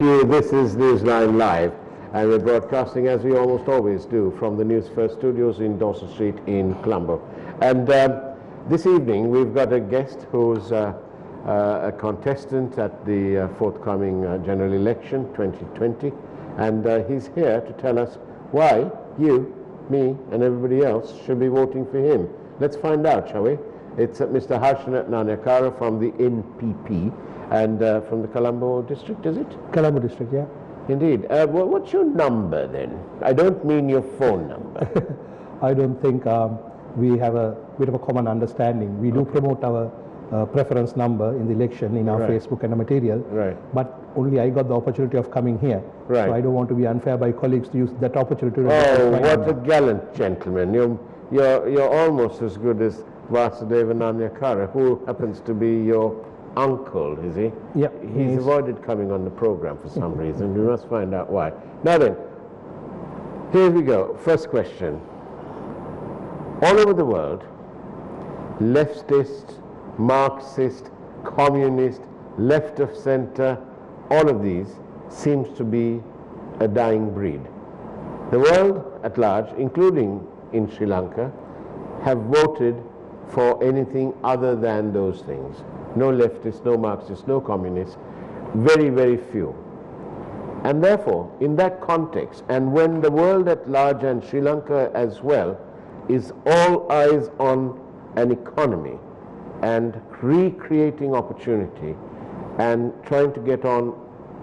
This is Newsline Live, and we're broadcasting, as we almost always do, from the Newsfirst studios in Dawson Street in Colombo. And this evening we've got a guest who's a contestant at the forthcoming general election 2020, and he's here to tell us why you, me, and everybody else should be voting for him. Let's find out, shall we? It's Mr. Harshanak Nanyakara from the NPP. And from the Colombo district, is it? Colombo district, yeah. Indeed. What's your number then? I don't mean your phone number. I don't think we have a bit of a common understanding. We do promote our preference number in the election in our Facebook and our material. Right. But only I got the opportunity of coming here. Right. So I don't want to be unfair by colleagues to use that opportunity. Oh, what a gallant gentleman. You're almost as good as Vasudeva Nanyakara, who happens to be your uncle, is he? Yeah. He's avoided coming on the program for some reason. We must find out why. Now then, here we go. First question. All over the world, leftist, Marxist, communist, left of center, all of these seems to be a dying breed. The world at large, including in Sri Lanka, have voted for anything other than those things. No leftists, no Marxists, no communists, very, very few. And therefore, in that context, and when the world at large and Sri Lanka as well is all eyes on an economy and recreating opportunity and trying to get on,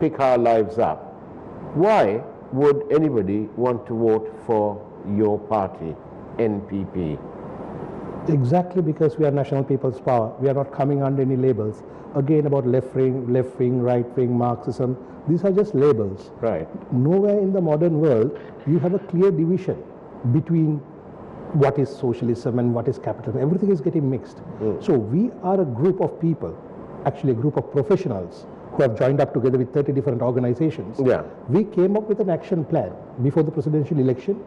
pick our lives up, why would anybody want to vote for your party, NPP? Exactly, because we are National People's Power. We are not coming under any labels. Again, about left wing, right wing, Marxism. These are just labels. Right. Nowhere in the modern world you have a clear division between what is socialism and what is capitalism. Everything is getting mixed. So we are a group of people, actually a group of professionals who have joined up together with 30 different organizations. Yeah. We came up with an action plan before the presidential election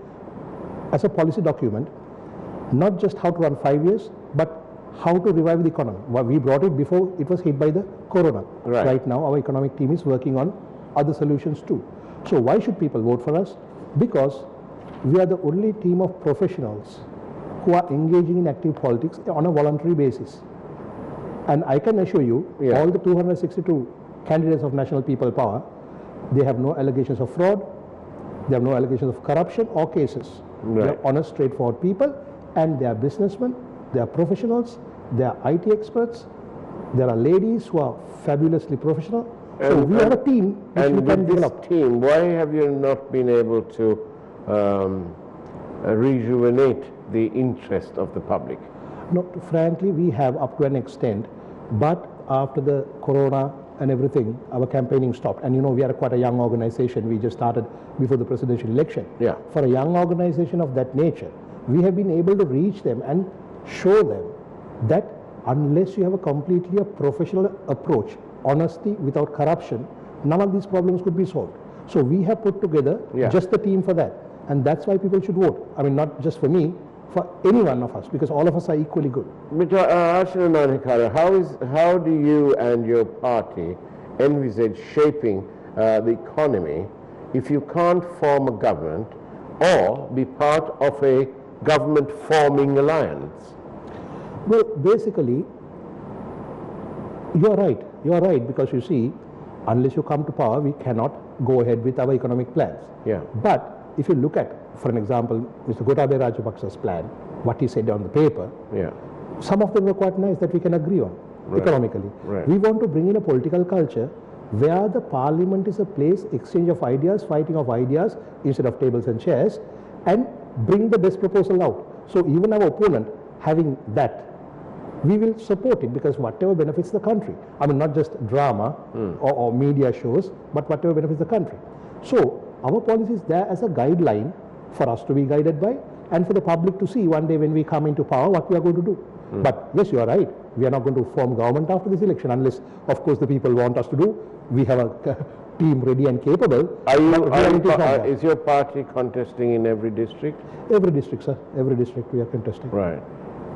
as a policy document. Not just how to run 5 years, but how to revive the economy. We brought it before it was hit by the corona. Right now, our economic team is working on other solutions too. So why should people vote for us? Because we are the only team of professionals who are engaging in active politics on a voluntary basis. And I can assure you, all the 262 candidates of National People Power, they have no allegations of fraud, they have no allegations of corruption or cases. They are honest, straightforward people. And they are businessmen, they are professionals, they are IT experts, there are ladies who are fabulously professional. So we have a team which we can develop. Team, why have you not been able to rejuvenate the interest of the public? No, frankly, we have up to an extent, but after the corona and everything, our campaigning stopped. And you know, we are quite a young organization. We just started before the presidential election. Yeah. For a young organization of that nature, we have been able to reach them and show them that unless you have a completely professional approach, honesty without corruption, none of these problems could be solved. So we have put together just the team for that. And that's why people should vote. I mean, not just for me, for any one of us, because all of us are equally good. But Harshanak Nanyakara, how do you and your party envisage shaping the economy if you can't form a government or be part of a government forming alliance? Well, basically, you're right, because you see, unless you come to power, we cannot go ahead with our economic plans. Yeah. But if you look at, for an example, Mr. Gotabaya Rajapaksa's plan, what he said on the paper, some of them were quite nice that we can agree on economically. We want to bring in a political culture where the parliament is a place, exchange of ideas, fighting of ideas, instead of tables and chairs, and bring the best proposal out. So even our opponent having that, we will support it, because whatever benefits the country, I mean not just drama or media shows, but whatever benefits the country. So our policy is there as a guideline for us to be guided by, and for the public to see one day when we come into power what we are going to do. But yes, you are right, we are not going to form government after this election unless of course the people want us to do. We have a team ready and capable. Is your party contesting in every district? Every district, sir. Every district we are contesting. Right.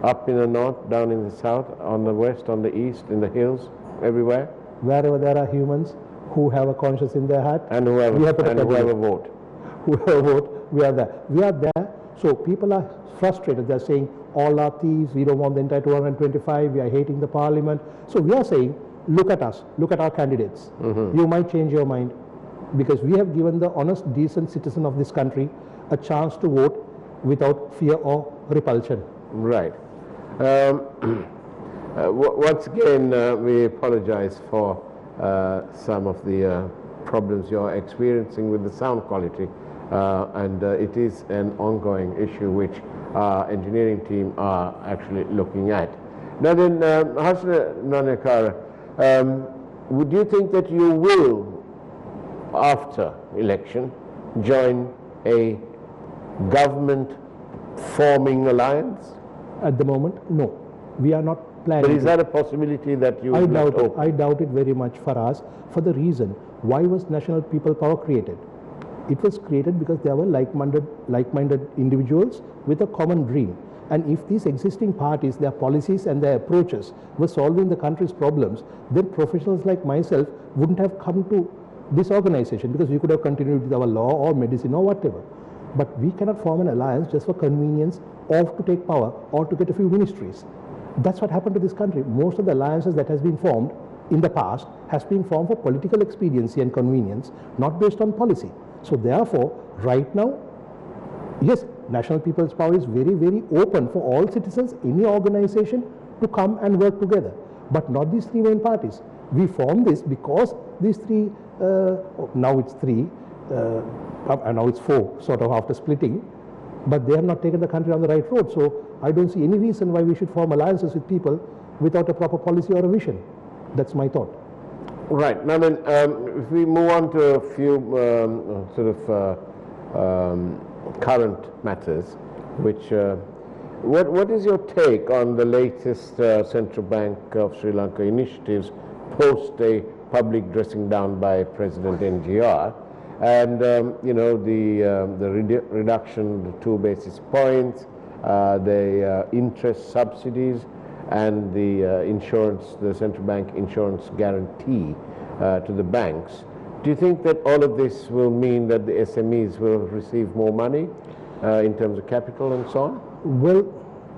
Up in the north, down in the south, on the west, on the east, in the hills, everywhere? Wherever there are humans who have a conscience in their heart. And whoever, we have put a whoever vote. Whoever vote, we are there. We are there. So people are frustrated. They are saying all are thieves. We don't want the entire 225. We are hating the parliament. So we are saying, look at us. Look at our candidates. You might change your mind because we have given the honest, decent citizen of this country a chance to vote without fear or repulsion. Right. Once again, we apologize for some of the problems you're experiencing with the sound quality, and it is an ongoing issue which our engineering team are actually looking at. Now then, Hasna Nanakara, would you think that you will, after election, join a government forming alliance? At the moment, no. We are not planning. But is that a possibility that you I doubt it very much, Faraz, for the reason, why was National People Power created? It was created because there were like-minded individuals with a common dream. And if these existing parties, their policies and their approaches were solving the country's problems, then professionals like myself wouldn't have come to this organization because we could have continued with our law or medicine or whatever. But we cannot form an alliance just for convenience or to take power or to get a few ministries. That's what happened to this country. Most of the alliances that has been formed in the past has been formed for political expediency and convenience, not based on policy. So therefore, right now, yes, National People's Power is very, very open for all citizens, any organization to come and work together, but not these three main parties. We formed this because these three, now it's three, and now it's four, sort of after splitting, but they have not taken the country on the right road. So I don't see any reason why we should form alliances with people without a proper policy or a vision. That's my thought. Right. Now then, if we move on to a few current matters, which, what is your take on the latest Central Bank of Sri Lanka initiatives post a public dressing down by President NGR? And the reduction of 2 basis points, the interest subsidies, and the the central bank insurance guarantee to the banks. Do you think that all of this will mean that the SMEs will receive more money in terms of capital and so on? Well,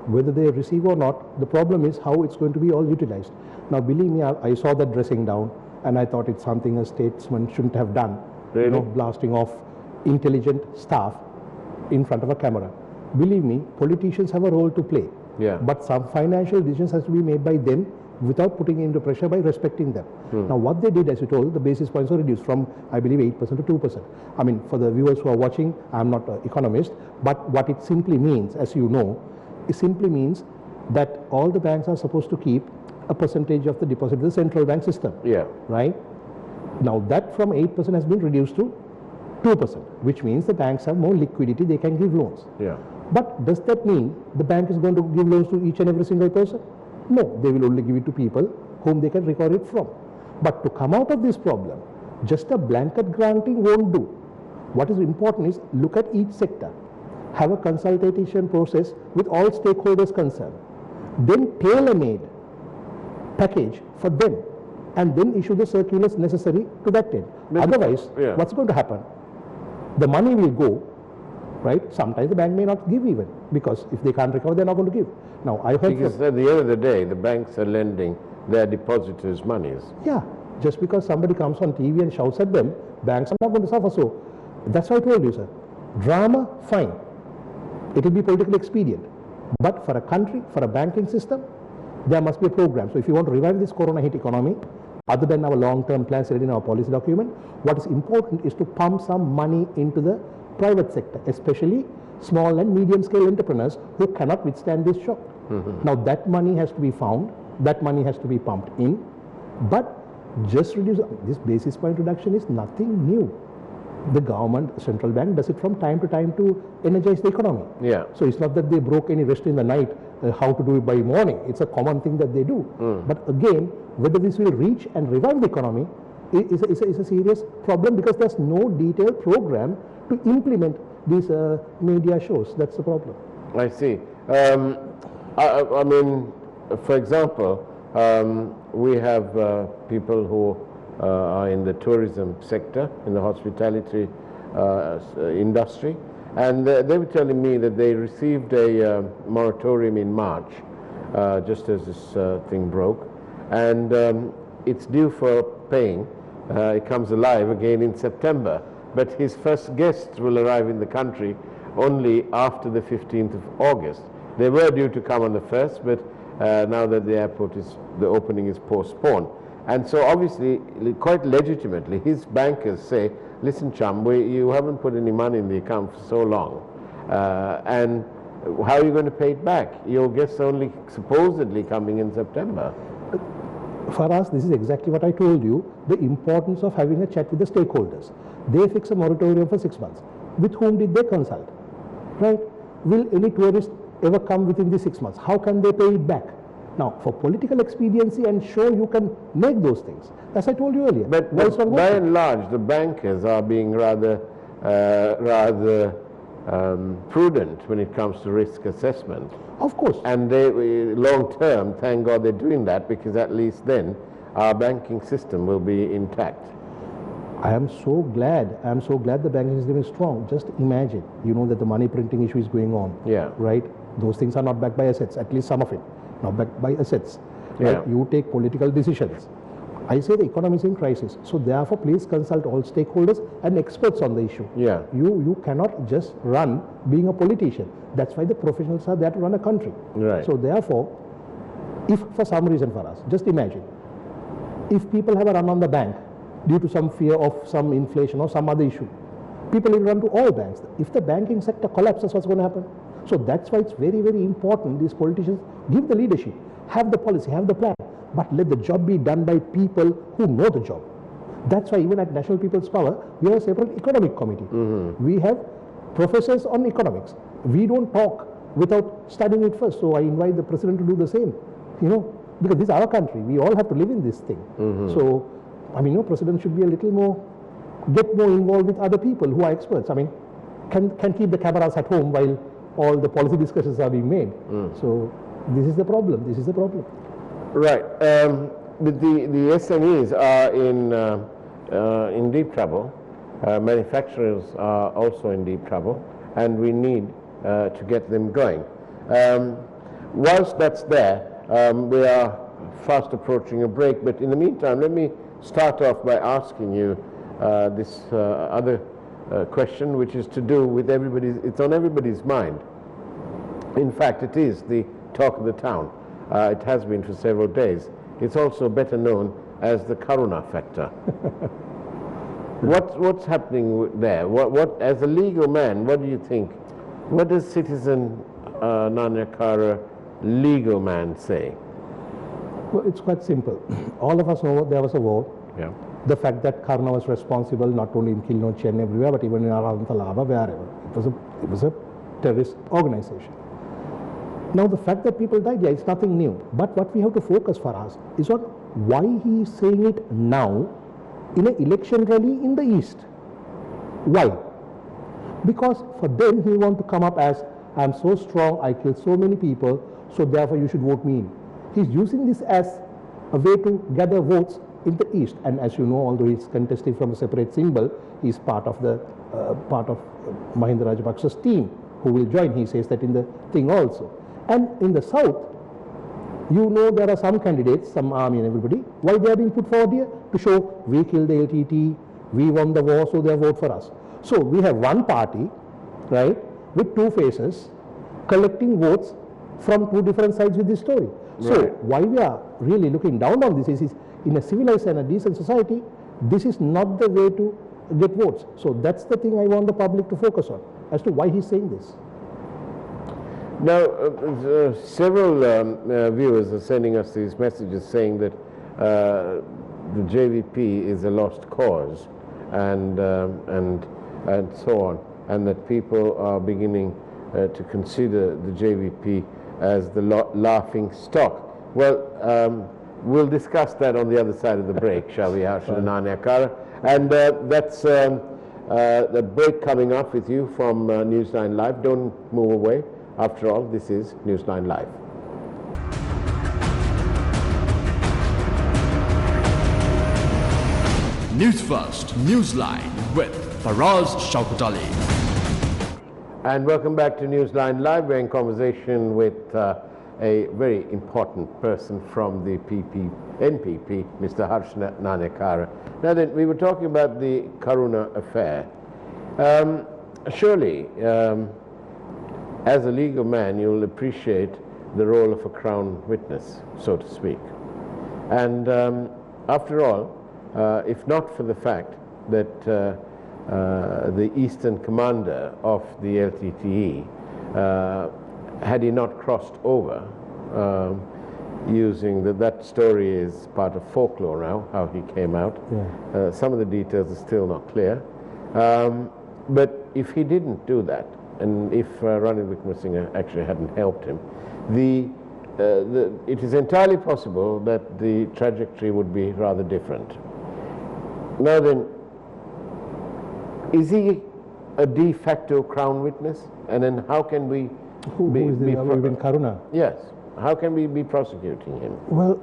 whether they receive or not, the problem is how it's going to be all utilized. Now, believe me, I saw that dressing down, and I thought it's something a statesman shouldn't have done. Really? You know, blasting off intelligent staff in front of a camera. Believe me, politicians have a role to play. Yeah. But some financial decisions has to be made by them without putting into pressure by respecting them. Now, what they did, as you told, the basis points were reduced from, I believe, 8% to 2%. I mean, for the viewers who are watching, I'm not an economist, but what it simply means, as you know, it simply means that all the banks are supposed to keep a percentage of the deposit in the central bank system. Yeah. Right? Now, that from 8% has been reduced to 2%, which means the banks have more liquidity, they can give loans. Yeah. But does that mean the bank is going to give loans to each and every single person? No, they will only give it to people whom they can recover it from. But to come out of this problem, just a blanket granting won't do. What is important is look at each sector, have a consultation process with all stakeholders concerned, then tailor-made package for them, and then issue the circulars necessary to that end. Otherwise, what's going to happen? The money will go, right? Sometimes the bank may not give even, because if they can't recover, they're not going to give. Now, I heard... Because at the end of the day, the banks are lending their depositors' monies. Yeah, just because somebody comes on TV and shouts at them, banks are not going to suffer. So, that's why I told you, sir. Drama, fine. It will be politically expedient. But for a country, for a banking system, there must be a program. So, if you want to revive this corona hit economy, other than our long-term plans in our policy document, what is important is to pump some money into the private sector, especially small and medium-scale entrepreneurs who cannot withstand this shock. Now, that money has to be found, that money has to be pumped in, but just reduce, this basis point reduction is nothing new. The government, central bank does it from time to time to energize the economy. Yeah. So it's not that they broke any rest in the night, how to do it by morning. It's a common thing that they do. But again, whether this will reach and revive the economy is a serious problem, because there's no detailed program to implement these media shows. That's the problem. I see. I mean, for example, we have people who are in the tourism sector, in the hospitality industry, and they were telling me that they received a moratorium in March, just as this thing broke, and it's due for paying. It comes alive again in September, but his first guests will arrive in the country only after the 15th of August. They were due to come on the 1st, but now that the the opening is postponed. And so obviously, quite legitimately, his bankers say, listen chum, you haven't put any money in the account for so long, and how are you going to pay it back? Your guests are only supposedly coming in September. Faraz, this is exactly what I told you, the importance of having a chat with the stakeholders. They fix a moratorium for 6 months. With whom did they consult? Right? Will any tourist ever come within the 6 months? How can they pay it back? Now, for political expediency and show you can make those things, as I told you earlier. But by and large, the bankers are being rather prudent when it comes to risk assessment. Of course. And they, long term, thank God they're doing that, because at least then our banking system will be intact. I am so glad the banking system is strong. Just imagine, you know that the money printing issue is going on. Yeah. Right? Those things are not backed by assets, at least some of it. Not backed by assets. Right? Yeah. You take political decisions. I say the economy is in crisis. So therefore, please consult all stakeholders and experts on the issue. Yeah. You cannot just run being a politician. That's why the professionals are there to run a country. Right. So therefore, if for some reason for us, just imagine, if people have a run on the bank due to some fear of some inflation or some other issue, people will run to all banks. If the banking sector collapses, what's going to happen? So that's why it's very, very important these politicians give the leadership, have the policy, have the plan, but let the job be done by people who know the job. That's why even at National People's Power, we have a separate economic committee. We have professors on economics. We don't talk without studying it first. So I invite the president to do the same, you know, because this is our country. We all have to live in this thing. So, I mean, president should be a little more, get more involved with other people who are experts. I mean, can keep the cameras at home while all the policy discussions are being made. So this is the problem. This is the problem. Right. But the SMEs are in deep trouble. Manufacturers are also in deep trouble, and we need to get them going. Whilst that's there, we are fast approaching a break, but in the meantime, let me start off by asking you this other question, which is to do with it's on everybody's mind. In fact, it is the talk of the town. It has been for several days. It's also better known as the Corona factor. What's happening there? What, as a legal man, what do you think? What does citizen Nanyakara legal man say? Well, it's quite simple. All of us know there was a war. Yeah. The fact that Karna was responsible not only in Kilnochi and everywhere, but even in Arantalaba, wherever. It was a terrorist organization. Now, the fact that people died, yeah, it's nothing new. But what we have to focus for us is on why he is saying it now in an election rally in the East. Why? Because for them, he wants to come up as, I'm so strong, I killed so many people, so therefore you should vote me in. He's using this as a way to gather votes in the East. And as you know, although he's contesting from a separate symbol, he's part of Mahinda Rajapaksa's team who will join. He says that in the thing also. And in the South, you know there are some candidates, some army and everybody, why they are being put forward here? To show we killed the LTT, we won the war, so they vote for us. So we have one party, right, with two faces, collecting votes from two different sides with this story. Right. So why we are really looking down on this is in a civilized and a decent society, this is not the way to get votes. So that's the thing I want the public to focus on, as to why he's saying this. Now, several viewers are sending us these messages saying that the JVP is a lost cause, and so on, and that people are beginning to consider the JVP as the laughing stock. Well, we'll discuss that on the other side of the break, shall we, Harshad Nanyakara? And that's the break coming up with you from NEWSLINE Live. Don't move away. After all, this is NEWSLINE Live. Newsfirst, Newsline with Faraz Shauketaly. And welcome back to Newsline Live. We're in conversation with a very important person from the NPP, Mr. Harsh Nanekara. Now then, we were talking about the Karuna affair. Surely, as a legal man, you'll appreciate the role of a crown witness, so to speak. And after all, if not for the fact that the Eastern commander of the LTTE, had he not crossed over, using that story is part of folklore now, how he came out. Yeah. Some of the details are still not clear. But if he didn't do that, and if Ranil Wickremesinghe actually hadn't helped him, it is entirely possible that the trajectory would be rather different. Now then, is he a de facto crown witness? And then how can we Who is the Ibn Karuna? Yes. How can we be prosecuting him? Well,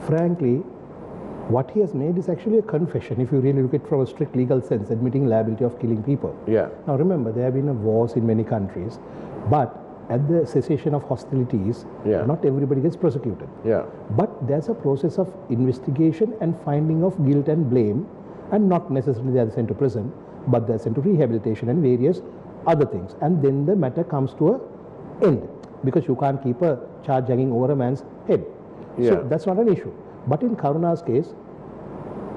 frankly, what he has made is actually a confession, if you really look at it from a strict legal sense, admitting liability of killing people. Yeah. Now remember, there have been wars in many countries, but at the cessation of hostilities, Yeah. not everybody gets prosecuted. Yeah. But there's a process of investigation and finding of guilt and blame, and not necessarily they are sent to prison, but they're sent to rehabilitation and various other things. And then the matter comes to an end, because you can't keep a charge hanging over a man's head. Yeah. So that's not an issue. But in Karuna's case,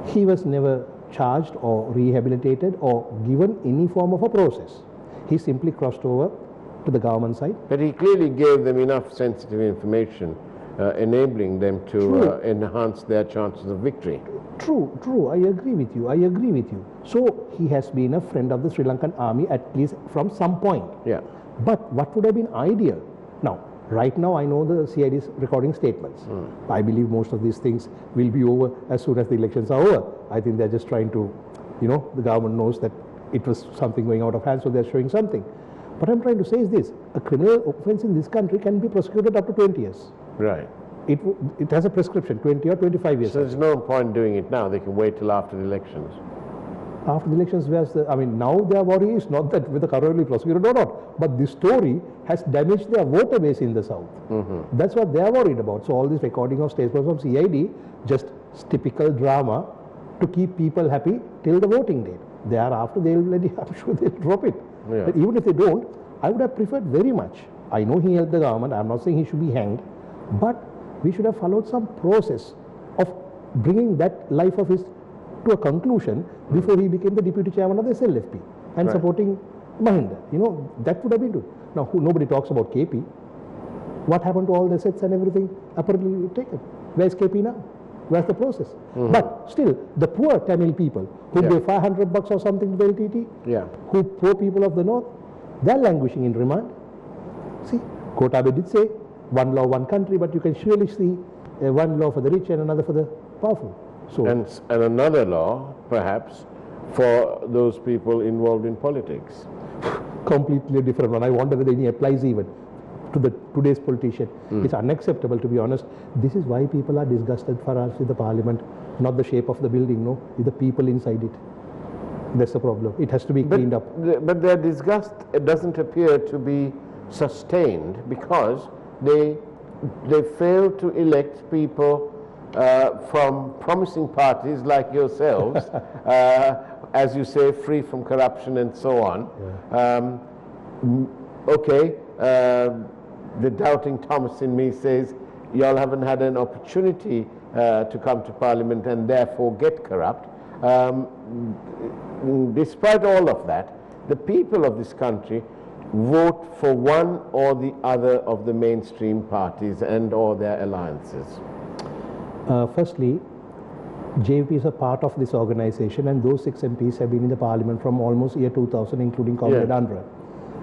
he was never charged or rehabilitated or given any form of a process. He simply crossed over to the government side. But he clearly gave them enough sensitive information, enabling them to enhance their chances of victory. True, I agree with you. So he has been a friend of the Sri Lankan army, at least from some point. Yeah. But what would have been ideal? Now, right now I know the CID is recording statements. I believe most of these things will be over as soon as the elections are over. I think they're just trying to, the government knows that it was something going out of hand, so they're showing something. What I'm trying to say is this: a criminal offense in this country can be prosecuted up to 20 years. Right. It has a prescription, 20 or 25 years. So there's no point doing it now. They can wait till after the elections. After the elections, now their worry is not that whether Karuna will be prosecuted or not, but this story has damaged their voter base in the south. That's what they are worried about. So all this recording of statements from CID, just typical drama to keep people happy till the voting date. Thereafter, I'm sure they'll drop it. Yeah. But even if they don't, I would have preferred very much. I know he helped the government. I'm not saying he should be hanged, but we should have followed some process of bringing that life of his to a conclusion before he became the deputy chairman of the SLFP and Right. supporting Mahinda. That would have been good. Now, nobody talks about KP. What happened to all the assets and everything apparently taken? Where's KP now? Where's the process? But still, the poor Tamil people who Yeah. gave $500 or something to the LTT, Yeah. who poor people of the north, they're languishing in remand. See, Kotabe did say one law, one country, but you can surely see one law for the rich and another for the powerful. So, And another law, perhaps, for those people involved in politics. completely different one. I wonder whether any applies even to today's politician. It's unacceptable, to be honest. This is why people are disgusted, Faraz, with the parliament. Not the shape of the building, no, it's the people inside it. That's the problem. It has to be cleaned up. But their disgust doesn't appear to be sustained because they fail to elect people from promising parties like yourselves, as you say, free from corruption and so on. The doubting Thomas in me says, y'all haven't had an opportunity to come to Parliament and therefore get corrupt. Despite all of that, the people of this country vote for one or the other of the mainstream parties and or their alliances. Firstly, JVP is a part of this organization, and those 6 MPs have been in the parliament from almost year 2000, including Comrade Yeah. Andra.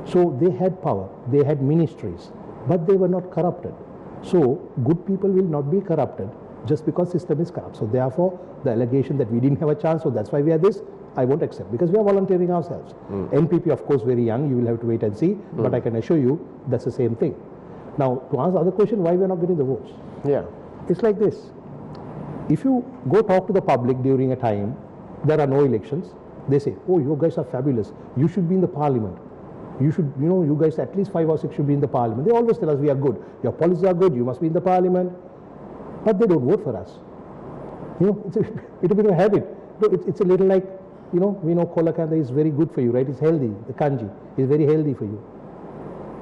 So they had power, they had ministries, but they were not corrupted. So good people will not be corrupted just because system is corrupt. So therefore, the allegation that we didn't have a chance, so that's why we are this, I won't accept, because we are volunteering ourselves. NPP, of course, very young, you will have to wait and see, but I can assure you that's the same thing. Now, to answer the other question, why we are not getting the votes? Yeah. It's like this. If you go talk to the public during a time, there are no elections, they say, oh, you guys are fabulous. You should be in the parliament. You should, you guys, at least 5 or 6 should be in the parliament. They always tell us we are good. Your policies are good. You must be in the parliament. But they don't vote for us. It's a bit of a habit. It's a little like, we know kolakanda is very good for you, right? It's healthy. The kanji is very healthy for you.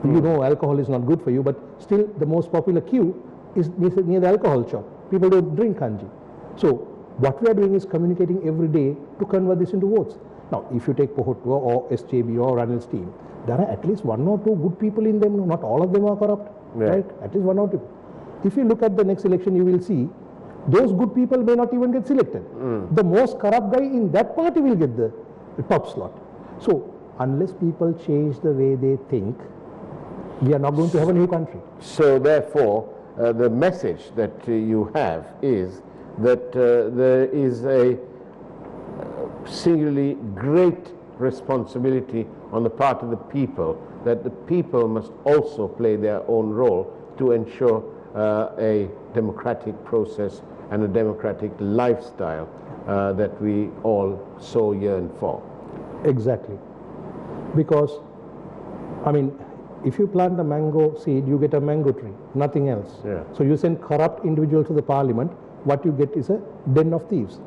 You know alcohol is not good for you, but still the most popular queue is near the alcohol shop. People don't drink kanji. So what we are doing is communicating every day to convert this into votes. Now, if you take Pohotwa or SJB or Ranil's team, there are at least 1 or 2 good people in them. Not all of them are corrupt, right? At least 1 or 2. If you look at the next election, you will see those good people may not even get selected. The most corrupt guy in that party will get the top slot. So, unless people change the way they think, we are not going to have a new country. So, therefore, the message that you have is that there is a singularly great responsibility on the part of the people, that the people must also play their own role to ensure a democratic process and a democratic lifestyle that we all so yearn for. Exactly. Because, I mean, if you plant a mango seed, you get a mango tree, nothing else. So you send corrupt individuals to the parliament, what you get is a den of thieves.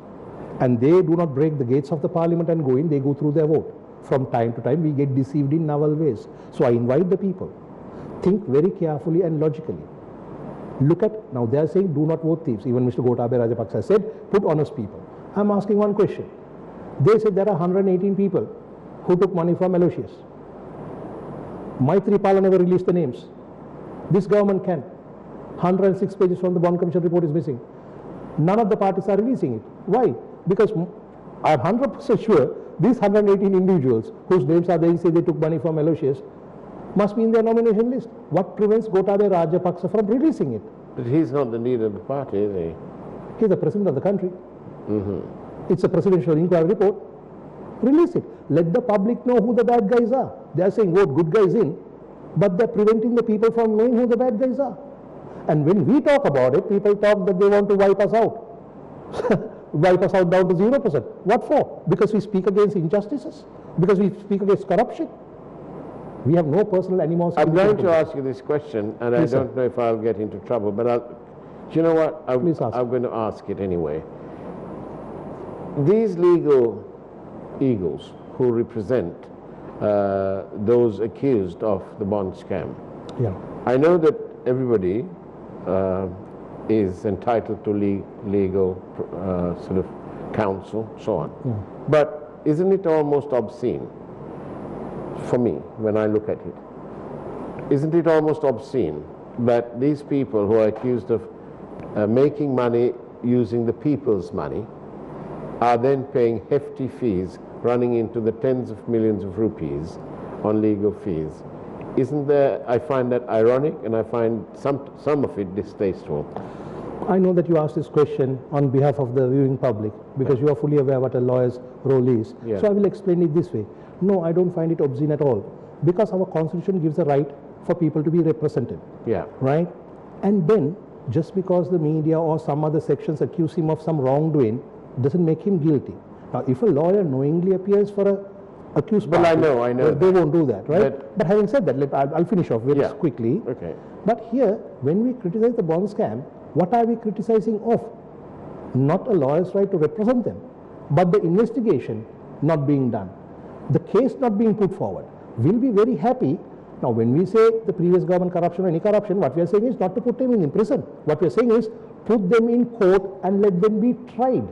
And they do not break the gates of the parliament and go in, they go through their vote. From time to time, we get deceived in novel ways. So I invite the people, think very carefully and logically. Look at, now they are saying do not vote thieves. Even Mr. Gotabaya Rajapaksa said, put honest people. I'm asking one question. They said there are 118 people who took money from Aloysius. Maithripala never released the names. This government can. 106 pages from the Bond Commission report is missing. None of the parties are releasing it. Why? Because I'm 100% sure these 118 individuals whose names are there, say they took money from Aloysius, must be in their nomination list. What prevents Gotabaya Rajapaksa from releasing it? But he's not the leader of the party, is he? He's the president of the country. It's a presidential inquiry report. Release it. Let the public know who the bad guys are. They are saying vote good guys in, but they're preventing the people from knowing who the bad guys are. And when we talk about it, people talk that they want to wipe us out. Wipe us out down to 0%. What for? Because we speak against injustices? Because we speak against corruption? We have no personal animosity. I'm going to ask you this question, and I don't know if I'll get into trouble, but do you know what? I'm going to ask it anyway. These legal eagles who represent those accused of the bond scam, I know that everybody is entitled to legal sort of counsel, so on. But isn't it almost obscene, for me, when I look at it? Isn't it almost obscene that these people who are accused of making money using the people's money are then paying hefty fees running into the tens of millions of rupees on legal fees? Isn't there, I find that ironic, and I find some of it distasteful. I know that you asked this question on behalf of the viewing public because you are fully aware what a lawyer's role is. So I will explain it this way. No, I don't find it obscene at all, because our constitution gives a right for people to be represented. Right? And then, just because the media or some other sections accuse him of some wrongdoing doesn't make him guilty. Now, if a lawyer knowingly appears for a accused party, I know they won't do that, right? But having said that, I'll finish off very quickly. But here, when we criticize the bond scam, what are we criticizing of? Not a lawyer's right to represent them, but the investigation not being done, the case not being put forward. We'll be very happy. Now, when we say the previous government corruption or any corruption, what we are saying is not to put them in prison. What we are saying is put them in court and let them be tried.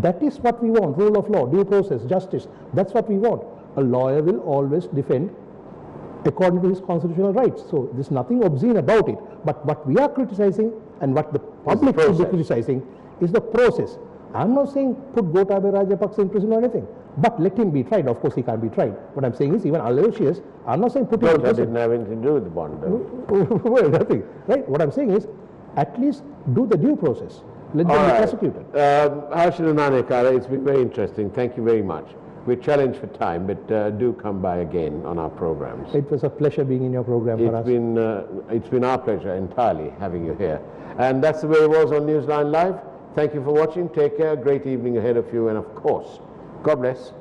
That is what we want, rule of law, due process, justice. That's what we want. A lawyer will always defend according to his constitutional rights. So there's nothing obscene about it. But what we are criticizing and what the public should be criticizing is the process. I'm not saying put Gotabaya Rajapaksa in prison or anything, but let him be tried. Of course, he can't be tried. What I'm saying is, even Aloysius, I'm not saying put him in prison. That didn't have anything to do with the bond, though. Well, nothing. Right? What I'm saying is, at least do the due process. Let them be prosecuted. Harshil Nanekara, it's been very interesting. Thank you very much. We're challenged for time, but do come by again on our programs. It was a pleasure being in your program, Faraz. It's been our pleasure entirely having you here. And that's the way it was on Newsline Live. Thank you for watching. Take care. Great evening ahead of you. And of course, God bless.